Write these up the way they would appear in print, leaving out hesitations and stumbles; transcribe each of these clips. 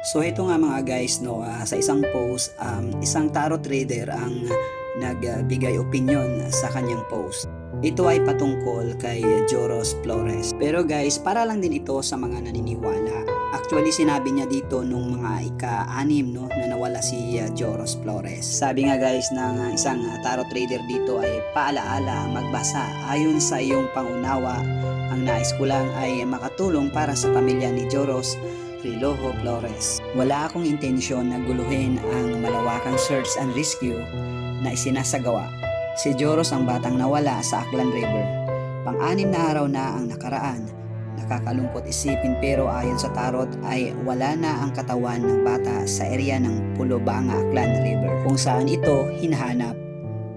So ito nga mga guys no, sa isang post, isang tarot reader ang nagbigay opinion sa kanyang post. Ito ay patungkol kay Joros Flores. Pero guys, para lang din ito sa mga naniniwala. Actually sinabi niya dito nung mga ika-6 no, na nawala si Joros Flores. Sabi nga guys ng isang tarot reader dito ay paalaala magbasa ayon sa iyong pangunawa. Ang nais ko lang ay makatulong para sa pamilya ni Joros Riloho Flores. Wala akong intensyon na guluhin ang malawakang search and rescue na isinasagawa. Si Joros ang batang nawala sa Aklan River. Pang-6 na araw na ang nakaraan. Nakakalungkot isipin pero ayon sa tarot ay wala na ang katawan ng bata sa area ng Pulobanga Aklan River kung saan ito hinahanap.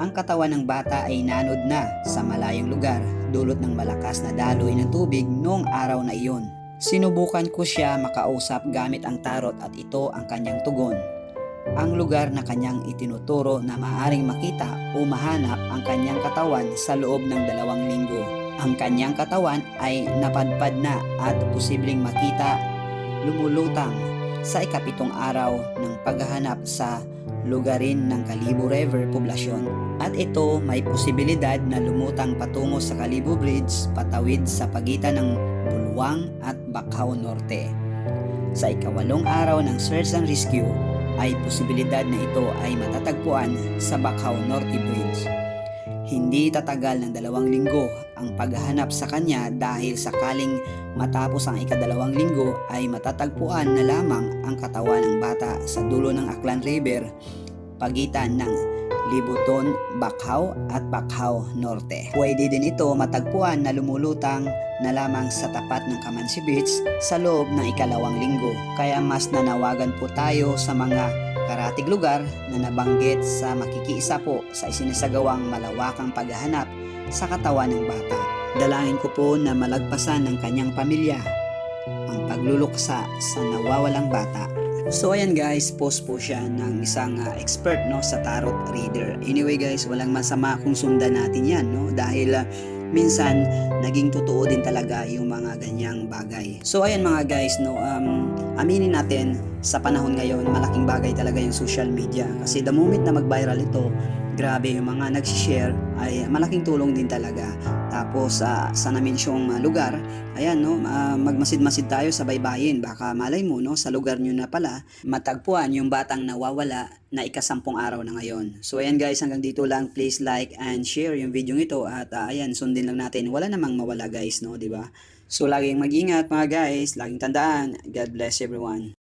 Ang katawan ng bata ay nanod na sa malayong lugar dulot ng malakas na daloy ng tubig noong araw na iyon. Sinubukan ko siya makausap gamit ang tarot at ito ang kanyang tugon. Ang lugar na kanyang itinuturo na maaaring makita o mahanap ang kanyang katawan sa loob ng 2 linggo. Ang kanyang katawan ay napadpad na at posibleng makita lumulutang sa ika-7 araw ng paghahanap sa lugarin ng Kalibo River poblasyon. At ito may posibilidad na lumutang patungo sa Kalibo Bridge patawid sa pagitan ng Bulwang at Bacaw Norte. Sa ika-8 araw ng search and rescue ay posibilidad na ito ay matatagpuan sa Bacaw Norte Bridge. Hindi tatagal ng 2 linggo ang paghahanap sa kanya dahil sakaling matapos ang ika-2 linggo ay matatagpuan na lamang ang katawan ng bata sa dulo ng Aklan River pagitan ng Libuton, Bacaw at Bacaw Norte. Pwede din ito matagpuan na lumulutang na lamang sa tapat ng Kamansi Beach sa loob ng ika-2 linggo. Kaya mas nanawagan po tayo sa mga karatig lugar na nabanggit sa makikiisa po sa isinasagawang malawakang paghahanap sa katawan ng bata. Dalangin ko po na malagpasan ng kanyang pamilya ang pagluluksa sa nawawalang bata. So ayan guys, post po siya ng isang expert no sa tarot reader. Anyway guys, walang masama kung sundan natin yan no dahil minsan naging totoo din talaga yung mga ganyang bagay. So ayan mga guys no, aminin natin sa panahon ngayon malaking bagay talaga yung social media kasi the moment na mag-viral ito, grabe yung mga nag-share ay malaking tulong din talaga. Tapos sa na-mensyong lugar, ayan no, magmasid-masid tayo sa baybayin. Baka malay mo no, sa lugar nyo na pala matagpuan yung batang nawawala na ika-10 araw na ngayon. So ayan guys, hanggang dito lang. Please like and share yung video ito at ayan, sundin lang natin. Wala namang mawala guys no, di ba? So laging mag-ingat mga guys, laging tandaan. God bless everyone.